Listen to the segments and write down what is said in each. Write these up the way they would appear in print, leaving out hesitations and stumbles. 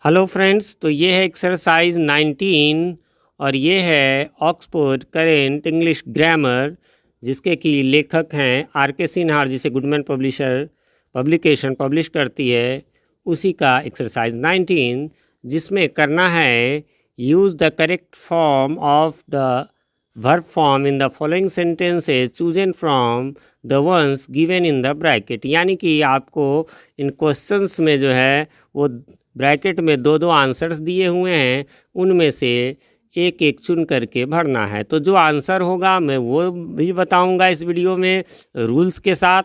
Hello friends, तो ये है एक्सरसाइज 19 और ये है ऑक्सफोर्ड करेंट इंग्लिश ग्रामर, जिसके की लेखक हैं आर के सिन्हा, जिसे गुडमैन पब्लिकेशन पब्लिश करती है। उसी का एक्सरसाइज 19, जिसमें करना है use the correct form of the verb form in the following sentences chosen from the ones given in the bracket. यानी कि आपको इन क्वेश्चंस में जो है वो ब्रैकेट में दो दो आंसर्स दिए हुए हैं, उनमें से एक एक चुन करके भरना है। तो जो आंसर होगा मैं वो भी बताऊंगा इस वीडियो में रूल्स के साथ,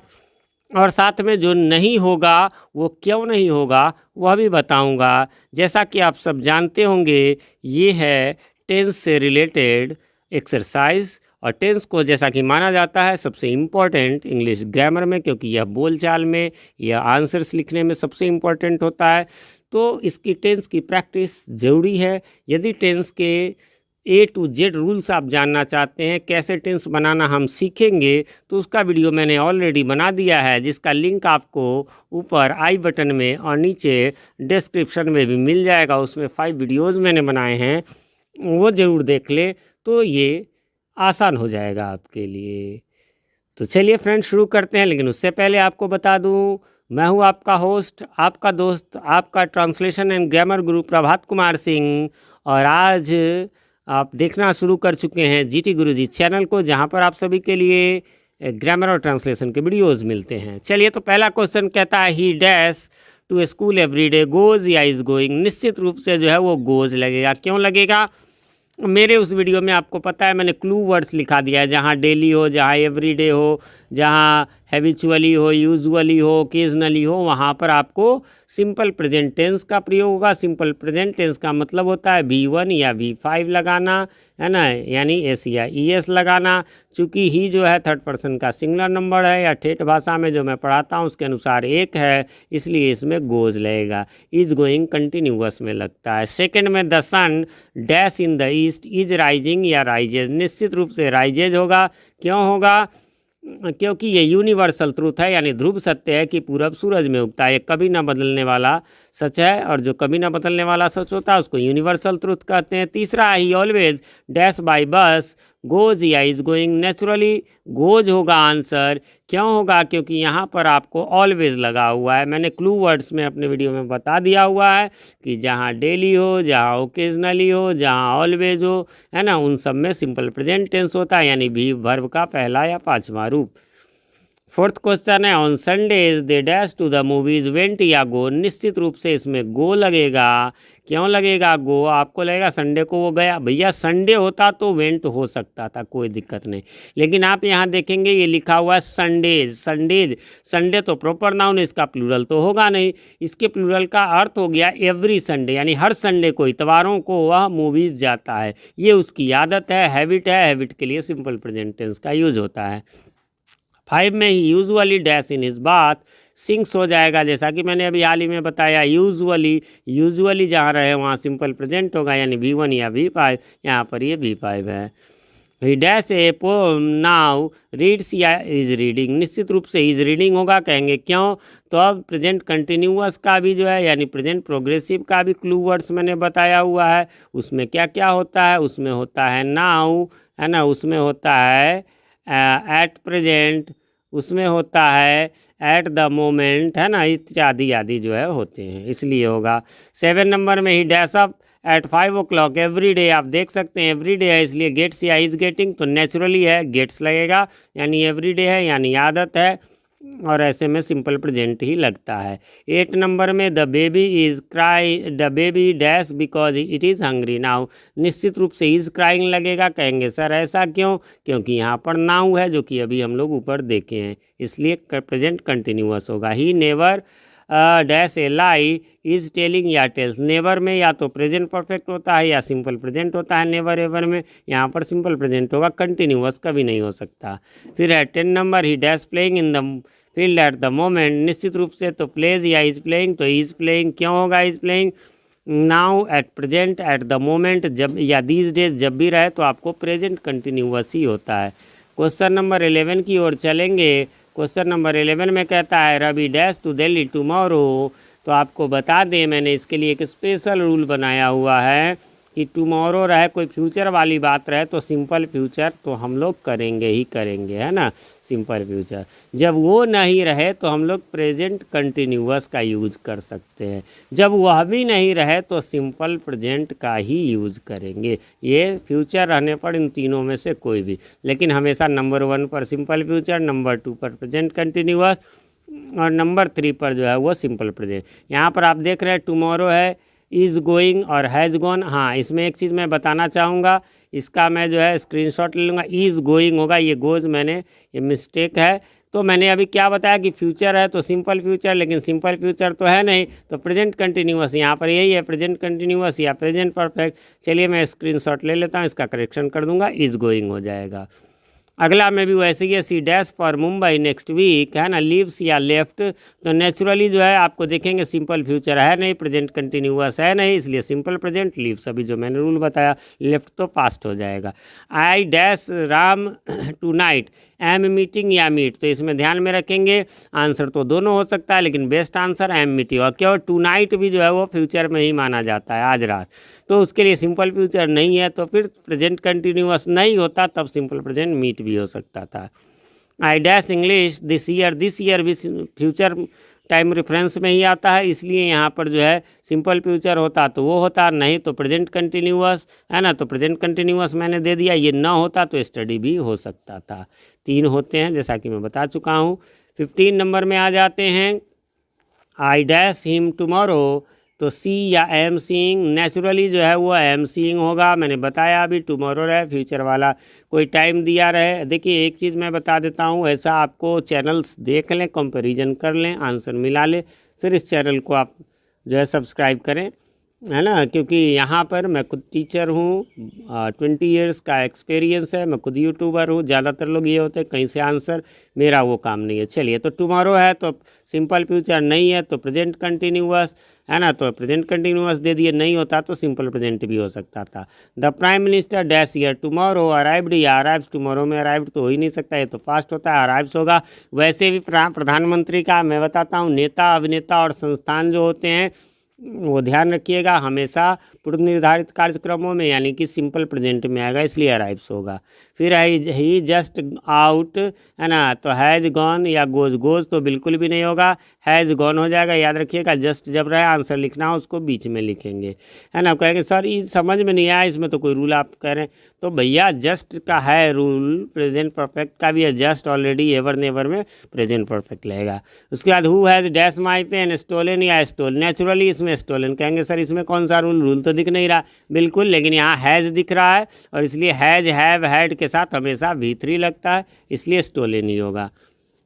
और साथ में जो नहीं होगा वो क्यों नहीं होगा वह भी बताऊंगा। जैसा कि आप सब जानते होंगे, ये है टेंस से रिलेटेड एक्सरसाइज, और टेंस को जैसा कि माना जाता है सबसे इम्पॉर्टेंट इंग्लिश ग्रामर में, क्योंकि यह बोलचाल में या आंसर्स लिखने में सबसे इम्पॉर्टेंट होता है। तो इसकी टेंस की प्रैक्टिस ज़रूरी है। यदि टेंस के A to Z रूल्स आप जानना चाहते हैं, कैसे टेंस बनाना हम सीखेंगे, तो उसका वीडियो मैंने ऑलरेडी बना दिया है, जिसका लिंक आपको ऊपर आई बटन में और नीचे डिस्क्रिप्शन में भी मिल जाएगा। उसमें 5 वीडियोज़ मैंने बनाए हैं, वो ज़रूर देख लें, तो ये आसान हो जाएगा आपके लिए। तो चलिए फ्रेंड्स, शुरू करते हैं। लेकिन उससे पहले आपको बता दूं, मैं हूं आपका होस्ट, आपका दोस्त, आपका ट्रांसलेशन एंड ग्रामर गुरु प्रभात कुमार सिंह, और आज आप देखना शुरू कर चुके हैं जीटी गुरुजी चैनल को, जहां पर आप सभी के लिए ग्रामर और ट्रांसलेशन के वीडियोज़ मिलते हैं। चलिए, तो पहला क्वेश्चन कहता है ही dash to school everyday, goes या इज़ गोइंग। निश्चित रूप से जो है वो गोज़ लगेगा। क्यों लगेगा? मेरे उस वीडियो में आपको पता है मैंने क्लू वर्ड्स लिखा दिया है, जहाँ डेली हो, जहाँ एवरीडे हो, जहाँ हैबिचुअली हो, यूजुअली हो, ओकेजनली हो, वहाँ पर आपको सिंपल प्रेजेंट टेंस का प्रयोग होगा। सिंपल प्रेजेंट टेंस का मतलब होता है V1 या V5 लगाना, है ना, यानी एस या ES लगाना। चूँकि ही जो है थर्ड पर्सन का सिंगुलर नंबर है, या ठेठ भाषा में जो मैं पढ़ाता हूँ उसके अनुसार एक है, इसलिए इसमें गोज लगेगा। इज गोइंग कंटिन्यूअस में लगता है। सेकेंड में the sun dash in the east is rising या राइजेज। निश्चित रूप से राइजेज होगा। क्यों होगा? क्योंकि ये यूनिवर्सल ट्रूथ है, यानी ध्रुव सत्य है कि पूरब सूरज में उगता है। ये कभी ना बदलने वाला सच है, और जो कभी ना बदलने वाला सच होता है उसको यूनिवर्सल ट्रूथ कहते हैं। तीसरा, ही ऑलवेज डैश बाय बस, गोज या इज गोइंग। नेचुरली गोज होगा आंसर। क्यों होगा? क्योंकि यहाँ पर आपको ऑलवेज लगा हुआ है। मैंने क्लू वर्ड्स में अपने वीडियो में बता दिया हुआ है कि जहाँ डेली हो, जहाँ ओकेजनली हो, जहाँ ऑलवेज हो, है ना, उन सब में सिंपल प्रेजेंट टेंस होता है, यानी भी वर्ब का पहला या पांचवा रूप। फोर्थ क्वेश्चन है on Sundays they dash to the movies, went या गो। निश्चित रूप से इसमें गो लगेगा। क्यों लगेगा गो? आपको लगेगा संडे को वो गया। भैया संडे होता तो वेंट हो सकता था, कोई दिक्कत नहीं, लेकिन आप यहाँ देखेंगे ये लिखा हुआ है संडेज। संडेज, संडे तो प्रॉपर नाउन है, इसका प्लूरल तो होगा नहीं। इसके प्लूरल का अर्थ हो गया एवरी संडे, यानी हर संडे को, इतवारों को वह मूवीज जाता है। ये उसकी आदत है, हैबिट है। हैबिट के लिए सिंपल प्रेजेंट टेंस का यूज होता है। 5 में ही usually dash in his bath, sings हो जाएगा, जैसा कि मैंने अभी हाल ही में बताया। यूजुअली जहाँ रहे वहाँ सिंपल प्रेजेंट होगा, यानी V1 या V5। यहाँ पर ये V5 है। ही dash a poem now reads या इज रीडिंग। निश्चित रूप से इज रीडिंग होगा। कहेंगे क्यों? तो अब प्रेजेंट कंटिन्यूअस का भी जो है, यानी प्रेजेंट प्रोग्रेसिव का भी क्लू वर्ड्स मैंने बताया हुआ है। उसमें क्या क्या होता है? उसमें होता है नाउ, है ना, उसमें होता है एट प्रेजेंट, उसमें होता है एट द मोमेंट, है ना, इत्यादि आदि जो है होते हैं, इसलिए होगा। 7 नंबर में he dash up at 5 o'clock every day. आप देख सकते हैं एवरी डे है, इसलिए गेट्स या इज गेटिंग, तो नेचुरली है गेट्स लगेगा, यानी एवरी डे है, यानी आदत है, और ऐसे में सिंपल प्रेजेंट ही लगता है। 8 नंबर में the baby is cry, the baby dash because it is hungry now. निश्चित रूप से इज क्राइंग लगेगा। कहेंगे सर ऐसा क्यों? क्योंकि यहाँ पर नाउ है, जो कि अभी हम लोग ऊपर देखे हैं, इसलिए प्रेजेंट कंटिन्यूअस होगा। He never dash A lie is telling या टेल्स। नेवर में या तो प्रेजेंट परफेक्ट होता है या सिंपल प्रेजेंट होता है। नेवर एवर में, यहाँ पर सिंपल प्रेजेंट होगा, कंटिन्यूअस कभी नहीं हो सकता। फिर है 10 number, he dash playing in the field at the moment. निश्चित रूप से तो प्लेज या इज प्लेइंग, तो इज प्लेइंग। क्यों होगा is playing? Now, at present, at the moment, जब या दीज डेज जब भी रहे तो आपको प्रेजेंट कंटिन्यूअस ही होता है। क्वेश्चन नंबर 11 की ओर चलेंगे। क्वेश्चन नंबर 11 में कहता है Ravi dash to Delhi tomorrow, तो आपको बता दें मैंने इसके लिए एक स्पेशल रूल बनाया हुआ है कि टुमारो रहे कोई फ्यूचर वाली बात रहे तो सिंपल फ्यूचर तो हम लोग करेंगे ही करेंगे, है ना, सिंपल फ्यूचर। जब वो नहीं रहे तो हम लोग प्रेजेंट कंटिन्यूअस का यूज़ कर सकते हैं। जब वह भी नहीं रहे तो सिंपल प्रेजेंट का ही यूज़ करेंगे। ये फ्यूचर रहने पर इन तीनों में से कोई भी, लेकिन हमेशा नंबर 1 पर सिंपल फ्यूचर, नंबर 2 पर प्रेजेंट कंटिन्यूअस और नंबर 3 पर जो है वो सिंपल प्रेजेंट। यहाँ पर आप देख रहे हैं टुमारो है, इज़ गोइंग और हैज़ गॉन। हाँ, इसमें एक चीज़ मैं बताना चाहूँगा, इसका मैं जो है स्क्रीनशॉट ले लूँगा। इज़ गोइंग होगा, ये गोज़ मैंने ये मिस्टेक है। तो मैंने अभी क्या बताया कि फ्यूचर है तो सिंपल फ्यूचर, लेकिन सिंपल फ्यूचर तो है नहीं, तो प्रेजेंट कंटिन्यूअस यहाँ पर यही है, प्रेजेंट कंटिन्यूअस या प्रेजेंट परफेक्ट। चलिए मैं स्क्रीनशॉट ले लेता हूँ, इसका करेक्शन कर दूँगा, इज़ गोइंग हो जाएगा। अगला में भी वैसे ही है, she dash for Mumbai next week, है ना, लीव्स या लेफ्ट। तो नेचुरली जो है आपको देखेंगे सिंपल फ्यूचर है नहीं, प्रेजेंट कंटिन्यूअस है नहीं, इसलिए सिंपल प्रेजेंट, लीव्स अभी जो मैंने रूल बताया, लेफ्ट तो पास्ट हो जाएगा। I dash Ram tonight, am meeting या मीट, तो इसमें ध्यान में रखेंगे आंसर तो दोनों हो सकता है, लेकिन बेस्ट आंसर एम मीटिंग। और क्यों टू नाइट भी जो है वो फ्यूचर में ही माना जाता है, आज रात, तो उसके लिए सिंपल फ्यूचर नहीं है, तो फिर प्रेजेंट कंटिन्यूअस नहीं होता, तब सिंपल प्रेजेंट मीट भी हो सकता था। I dash English this year भी फ्यूचर टाइम रेफरेंस में ही आता है, इसलिए यहाँ पर जो है सिंपल फ्यूचर होता तो वो होता, नहीं तो प्रेजेंट कंटिन्यूअस, है ना, तो प्रेजेंट कंटिन्यूअस मैंने दे दिया। ये ना होता तो स्टडी भी हो सकता था। 3 होते हैं जैसा कि मैं बता चुका हूँ। 15 नंबर में आ जाते हैं, आई डैश हिम टुमारो, तो सी या एम सीइंग, नेचुरली जो है वो एम सीइंग होगा। मैंने बताया अभी टुमारो रहे फ्यूचर वाला कोई टाइम दिया रहे। देखिए एक चीज़ मैं बता देता हूँ, ऐसा आपको चैनल्स देख लें, कंपैरिजन कर लें, आंसर मिला लें, फिर इस चैनल को आप जो है सब्सक्राइब करें, है ना, क्योंकि यहाँ पर मैं खुद टीचर हूँ, 20 ईयर्स का एक्सपीरियंस है, मैं खुद यूट्यूबर हूँ। ज़्यादातर लोग ये होते हैं कहीं से आंसर, मेरा वो काम नहीं है। चलिए, तो टुमारो है तो सिंपल फ्यूचर, नहीं है तो प्रेजेंट कंटिन्यूअस, है ना, तो प्रेजेंट कंटिन्यूअस दे दिए, नहीं होता तो सिंपल प्रेजेंट भी हो सकता था। The prime minister dash year tomorrow arrived या अराइव्स, टुमारो में अराइव्ड तो हो ही नहीं सकता, ये तो पास्ट होता है, अराइव्स होगा। वैसे भी प्रधानमंत्री का मैं बताता हूँ, नेता, अभिनेता और संस्थान जो होते हैं वो ध्यान रखिएगा हमेशा पूर्व निर्धारित कार्यक्रमों में, यानी कि सिंपल प्रेजेंट में आएगा, इसलिए अराइव्स होगा। फिर ही जस्ट आउट, है ना, तो हैज़ गॉन या गोज तो बिल्कुल भी नहीं होगा, हैज़ गॉन हो जाएगा। याद रखिएगा जस्ट जब रहे आंसर लिखना हो उसको बीच में लिखेंगे, है ना। कहेंगे सर ये समझ में नहीं आया, इसमें तो कोई रूल आप कह रहे हैं, तो भैया जस्ट का है रूल, प्रेजेंट परफेक्ट का भी है, जस्ट ऑलरेडी एवर नेवर में प्रेजेंट परफेक्ट लगेगा। उसके बाद who has dash my pen, stolen या स्टोल, नेचुरली इसमें स्टोलन। कहेंगे सर इसमें कौन सा रूल तो दिख नहीं रहा, बिल्कुल, लेकिन यहाँ हैज़ दिख रहा है और इसलिए हैज़, हैव, हैड के साथ हमेशा V3 लगता है, इसलिए स्टोलन ही होगा।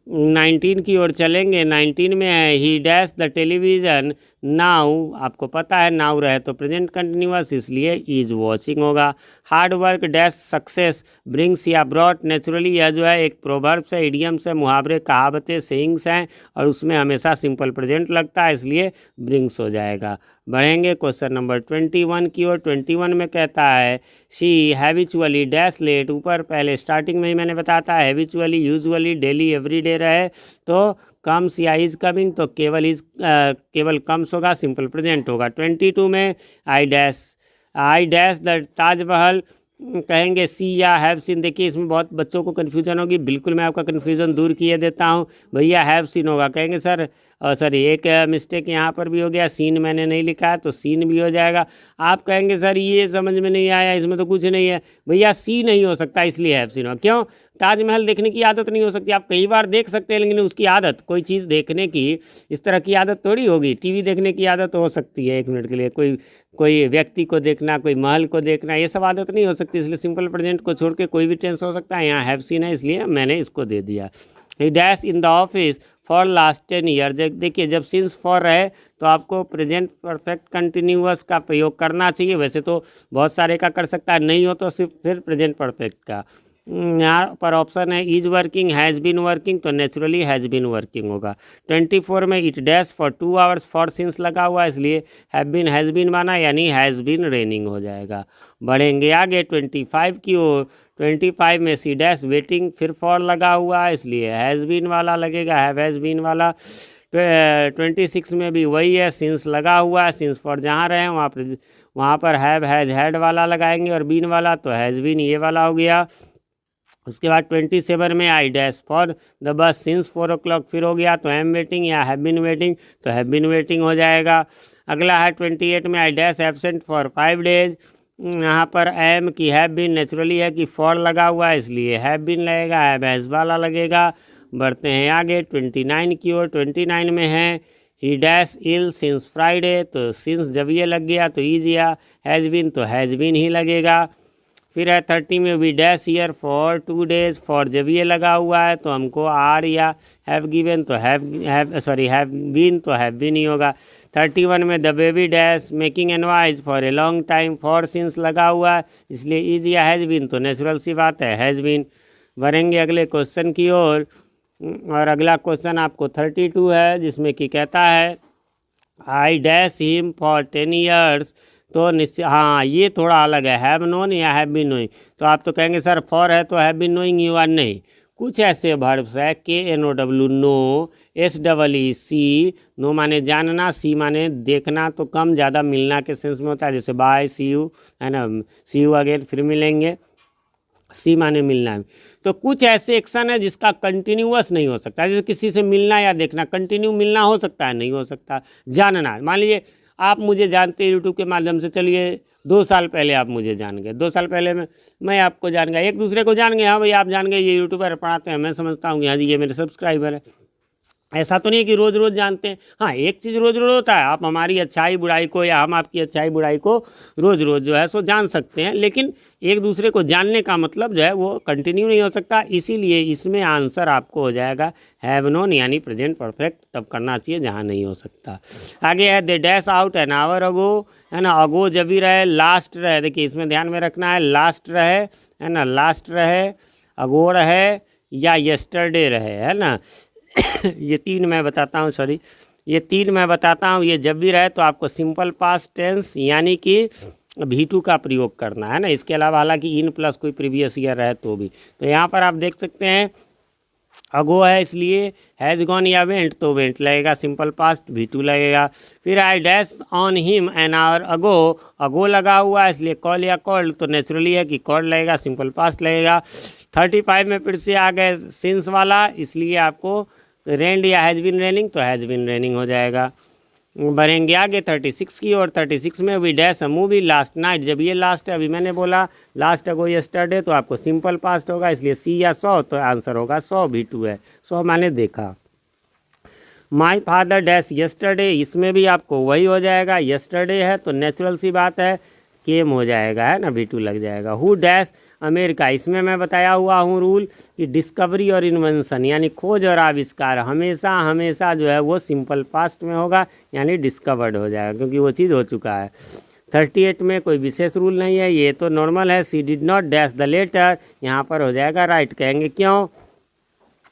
19 की ओर चलेंगे। 19 में है ही डैश द टेलीविज़न नाउ, आपको पता है नाउ रहे तो प्रेजेंट कंटिन्यूअस, इसलिए इज वॉचिंग होगा। Hard work dash success brings या ब्रॉट, नेचुरली यह जो है एक प्रोवर्ब्स है, इडियम्स है, मुहावरे, कहावतें, सेइंग्स हैं और उसमें हमेशा सिंपल प्रेजेंट लगता है, इसलिए ब्रिंग्स हो जाएगा। बढ़ेंगे क्वेश्चन नंबर 21 की ओर। 21 में कहता है शी हैबिचुअली डैश लेट, ऊपर पहले स्टार्टिंग में ही मैंने बताया था हैबिचुअली, यूजुअली, डेली, एवरीडे रहे तो कम्स या इज़ कमिंग, तो केवल कम्स होगा, सिंपल प्रेजेंट होगा। 22 में आई डैश द ताजमहल, कहेंगे सी या हैव सीन। देखिए इसमें बहुत बच्चों को कन्फ्यूजन होगी, बिल्कुल मैं आपका कन्फ्यूजन दूर किए देता हूँ। भैया हैव सीन होगा, कहेंगे सर सॉरी एक मिस्टेक यहाँ पर भी हो गया, सीन मैंने नहीं लिखा है तो सीन भी हो जाएगा। आप कहेंगे सर ये समझ में नहीं आया, इसमें तो कुछ नहीं है, भैया सी नहीं हो सकता, इसलिए हैव सीन होगा। क्यों? ताजमहल देखने की आदत नहीं हो सकती, आप कई बार देख सकते हैं लेकिन उसकी आदत, कोई चीज़ देखने की इस तरह की आदत थोड़ी होगी। टीवी देखने की आदत हो सकती है 1 मिनट के लिए, कोई व्यक्ति को देखना, कोई महल को देखना, ये सब आदत नहीं हो सकती, इसलिए सिंपल प्रेजेंट को छोड़ के कोई भी टेंस हो सकता है। यहाँ हैव सीन है इसलिए मैंने इसको दे दिया। ही dash in the office for last 10 year, देखिए जब सिंस फॉर रहे तो आपको प्रेजेंट परफेक्ट कंटिन्यूअस का प्रयोग करना चाहिए, वैसे तो बहुत सारे का कर सकता है, नहीं हो तो सिर्फ फिर प्रेजेंट परफेक्ट का। यहाँ पर ऑप्शन है is working, has been working, तो नेचुरली हैज़ बीन वर्किंग होगा। 24 में it dash for 2 hours, for since लगा हुआ है इसलिए हैव बीन हैज़ बीन माना, यानी हैज़ बीन रेनिंग हो जाएगा। बढ़ेंगे आगे 25 की ओर। 25 में सी डैश वेटिंग, फिर फॉर लगा हुआ है इसलिए हैज़ बीन वाला लगेगा, हैव हैज़ बीन वाला। 26 में भी वही है, सिंस लगा हुआ है, सिंस फॉर जहाँ रहे वहाँ पर हैव हैज हैड वाला लगाएंगे और बीन वाला, तो हैज़ बीन ये वाला हो गया। उसके बाद 27 में I dash for the bus since 4 o'clock फिर हो गया, तो एम वेटिंग या हैव बीन वेटिंग, तो हैव बीन वेटिंग हो जाएगा। अगला है 28 में I dash absent for 5 days। यहाँ पर एम की हैव बीन नेचुरली है कि फॉर लगा हुआ है इसलिए हैव बीन लगेगा, हैव हैज़ वाला लगेगा। बढ़ते हैं आगे 29 की ओर। 29 में है ही डैश इल सिंस फ्राइडे, तो सिंस जब ये लग गया तो ईजिया, हैज़ बीन तो हैज़ बीन ही लगेगा। फिर है 30 में we dash here for 2 days, for जब ये लगा हुआ है तो हमको आर या हैव गिवन तो हैव बीन तो हैव बीन ही होगा। 31 में the baby dash making noise for a long time, for since लगा हुआ है इसलिए इज या हैज़ बीन, तो नेचुरल सी बात है हैज़ बीन। बढ़ेंगे अगले क्वेश्चन की ओर और अगला क्वेश्चन आपको 32 है जिसमें कि कहता है I dash him for 10 years, तो निश्चय हाँ ये थोड़ा अलग है, हैव नोन या हैव बीन नोइंग। तो आप तो कहेंगे सर फॉर है तो have been knowing you are, नहीं, कुछ ऐसे वर्ब्स है KNOW नो, SEE नो माने जानना, सी माने देखना, तो कम ज़्यादा मिलना के सेंस में होता है, जैसे बाय सी यू है ना, सी यू अगेन फिर मिलेंगे, सी माने मिलना है। तो कुछ ऐसे एक्शन है जिसका कंटिन्यूअस नहीं हो सकता, जैसे किसी से मिलना या देखना, कंटिन्यू मिलना हो सकता है नहीं हो सकता, जानना, मान लीजिए आप मुझे जानते हैं यूट्यूब के माध्यम से, चलिए 2 साल पहले आप मुझे जान गए, 2 साल पहले मैं आपको जान गया, एक दूसरे को जान गए, हाँ भाई आप जान गए ये यूट्यूबर पढ़ाते हैं, मैं समझता हूँ हाँ जी ये मेरे सब्सक्राइबर है। ऐसा तो नहीं है कि रोज़ रोज़ जानते हैं, हाँ एक चीज़ रोज़ रोज़ होता है, आप हमारी अच्छाई बुराई को या हम आपकी अच्छाई बुराई को रोज़ रोज़ जो है सो जान सकते हैं, लेकिन एक दूसरे को जानने का मतलब जो है वो कंटिन्यू नहीं हो सकता, इसीलिए इसमें आंसर आपको हो जाएगा हैव नोन, यानी प्रेजेंट परफेक्ट तब करना चाहिए जहाँ नहीं हो सकता। आगे है they dash out an hour अगो, है ना, अगो जब भी रहे, लास्ट रहे, देखिए इसमें ध्यान में रखना है, लास्ट रहे है ना, लास्ट रहे, अगो रहे या यस्टरडे रहे, है ना ये 3 मैं बताता हूँ, सॉरी ये 3 मैं बताता हूँ। ये जब भी रहे तो आपको सिंपल पास्ट टेंस यानी कि V2 का प्रयोग करना है ना, इसके अलावा हालांकि इन प्लस कोई प्रीवियस ईयर रहे तो भी। तो यहाँ पर आप देख सकते हैं अगो है इसलिए हैज़ गॉन या वेंट, तो वेंट लगेगा, सिंपल पास्ट V2 लगेगा। फिर I dash on him an hour ago, ago लगा हुआ है इसलिए कॉल या कॉल्ड, तो नेचुरली है कि कॉल लगेगा, सिंपल पास्ट लगेगा। 35 में फिर से आ गए सिंस वाला, इसलिए आपको रेंड या हैज़ बीन रेनिंग, तो हैज़ बीन रेनिंग हो जाएगा। बढ़ेंगे आगे 36 की, और 36 में we dash a movie last night, जब ये लास्ट है, अभी मैंने बोला लास्ट अगो यस्टरडे, तो आपको सिंपल पास्ट होगा इसलिए सी या 100, तो आंसर होगा 100, V2 है, 100 माने देखा। माई फादर डैश यस्टरडे, इसमें भी आपको वही हो जाएगा, यस्टरडे है तो नेचुरल सी बात है केम हो जाएगा, है ना, V2 लग जाएगा। हु डैश अमेरिका, इसमें मैं बताया हुआ हूँ रूल कि डिस्कवरी और इन्वेंशन यानी खोज और आविष्कार हमेशा हमेशा जो है वो सिंपल पास्ट में होगा, यानी डिस्कवर्ड हो जाएगा क्योंकि वो चीज़ हो चुका है। 38 में कोई विशेष रूल नहीं है, ये तो नॉर्मल है, she did not dash the letter, यहाँ पर हो जाएगा राइट। कहेंगे क्यों,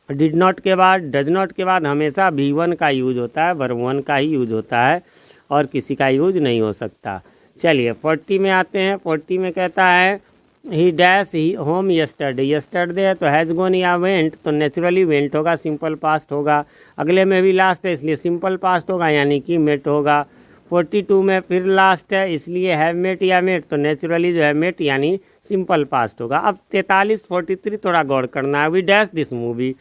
डिड नॉट के बाद डज नॉट के बाद हमेशा V1 का यूज होता है, वर्ब 1 का ही यूज होता है और किसी का यूज नहीं हो सकता। चलिए 40 में आते हैं। 40 में कहता है ही डैश ही होम यस्टरडे, यस्टरडे है तो हैज़ गॉन या वेंट, तो नेचुरली वेंट होगा, सिंपल पास्ट होगा। अगले में भी लास्ट है इसलिए सिंपल पास्ट होगा यानी कि मेट होगा। 42 में फिर लास्ट है इसलिए हैव मेट या मेट, तो नेचुरली जो है मेट यानी सिंपल पास्ट होगा। अब 43 43 थोड़ा गौर करना है। वी डैश दिस मूवी,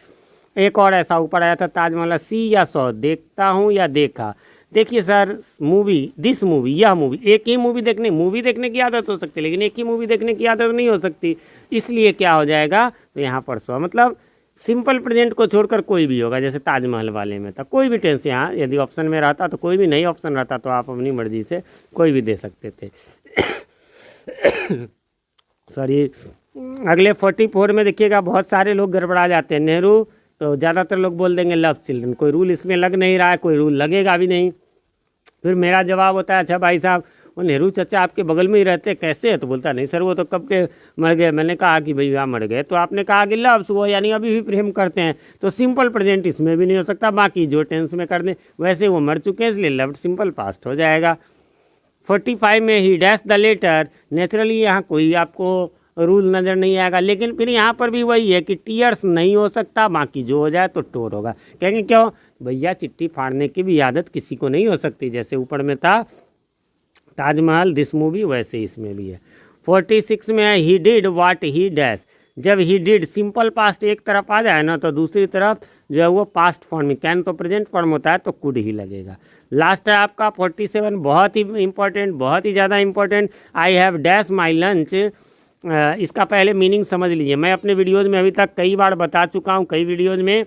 एक और ऐसा ऊपर आया था ताजमहल, सी या 100, देखता हूँ या देखा। देखिए सर मूवी दिस मूवी, यह मूवी, एक ही मूवी देखने की आदत हो सकती है लेकिन एक ही मूवी देखने की आदत नहीं हो सकती, इसलिए क्या हो जाएगा, तो यहाँ पर 100 मतलब सिंपल प्रेजेंट को छोड़कर कोई भी होगा, जैसे ताजमहल वाले में था कोई भी टेंस, यहाँ यदि ऑप्शन में रहता तो कोई भी, नहीं ऑप्शन रहता तो आप अपनी मर्जी से कोई भी दे सकते थे। सॉरी अगले 44 में देखिएगा बहुत सारे लोग गड़बड़ा जाते हैं। नेहरू तो ज़्यादातर लोग बोल देंगे लव चिल्ड्रन, कोई रूल इसमें लग नहीं रहा है, कोई रूल लगेगा भी नहीं। फिर मेरा जवाब होता है अच्छा भाई साहब वो नेहरू चाचा आपके बगल में ही रहते कैसे है, तो बोलता नहीं सर वो तो कब के मर गए। मैंने कहा कि भैया मर गए, तो आपने कहा कि लव्स वो यानी अभी भी प्रेम करते हैं, तो सिंपल प्रेजेंट इसमें भी नहीं हो सकता, बाकी जो टेंस में कर दें वैसे वो मर चुके हैं इसलिए लव्ड सिंपल पास्ट हो जाएगा। 45 में he dash the letter, naturally यहाँ कोई आपको रूल नज़र नहीं आएगा। लेकिन फिर यहाँ पर भी वही है कि टीयर्स नहीं हो सकता, बाकी जो हो जाए तो टोर होगा। कहेंगे क्यों भैया, चिट्ठी फाड़ने की भी आदत किसी को नहीं हो सकती, जैसे ऊपर में था ताजमहल दिस मूवी, वैसे इसमें भी है। 46 में है he did what he dash. जब ही डिड सिंपल पास्ट एक तरफ आ जाए ना तो दूसरी तरफ जो है वो पास्ट फॉर्म में, कैन तो प्रेजेंट फॉर्म होता है तो कुड ही लगेगा। लास्ट है आपका 47, बहुत ही इंपॉर्टेंट, बहुत ही ज़्यादा important. I have dash my lunch. इसका पहले मीनिंग समझ लीजिए। मैं अपने वीडियोज़ में अभी तक कई बार बता चुका हूँ, कई वीडियोज़ में।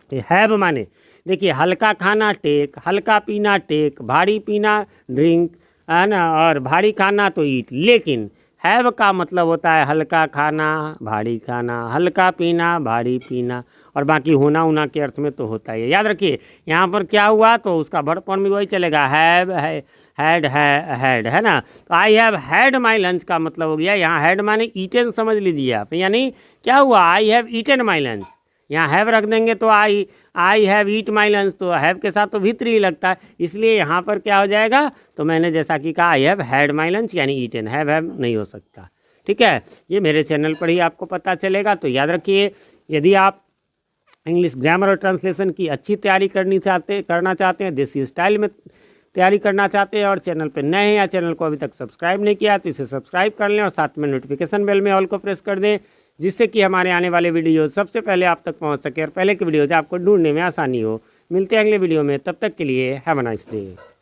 हैव माने देखिए हल्का खाना टेक, हल्का पीना टेक, भारी पीना ड्रिंक, है ना, और भारी खाना तो ईट। लेकिन हैव का मतलब होता है हल्का खाना, भारी खाना, हल्का पीना, भारी पीना, और बाकी होना उना के अर्थ में तो होता ही है। याद रखिए यहाँ पर क्या हुआ तो उसका वर्ब फॉर्म भी वही चलेगा, हैव है, हैड, है ना। तो I have had my lunch का मतलब हो गया, यहाँ हैड माने ईटन समझ लीजिए आप, यानी क्या हुआ, I have eaten my lunch. यहाँ हैव रख देंगे तो I have eat my lunch, तो हैव के साथ तो भीतर ही लगता है, इसलिए यहाँ पर क्या हो जाएगा, तो मैंने जैसा कि कहा I have had my lunch यानी ईटन, हैव नहीं हो सकता। ठीक है, ये मेरे चैनल पर ही आपको पता चलेगा। तो याद रखिए, यदि आप इंग्लिश ग्रामर और ट्रांसलेशन की अच्छी तैयारी करना चाहते हैं, देसी स्टाइल में तैयारी करना चाहते हैं, और चैनल पर नए हैं या चैनल को अभी तक सब्सक्राइब नहीं किया तो इसे सब्सक्राइब कर लें और साथ में नोटिफिकेशन बेल में ऑल को प्रेस कर दें, जिससे कि हमारे आने वाले वीडियो सबसे पहले आप तक पहुंच सके और पहले की वीडियोज आपको ढूंढने में आसानी हो। मिलते हैं अगले वीडियो में, तब तक के लिए हैव अ नाइस डे।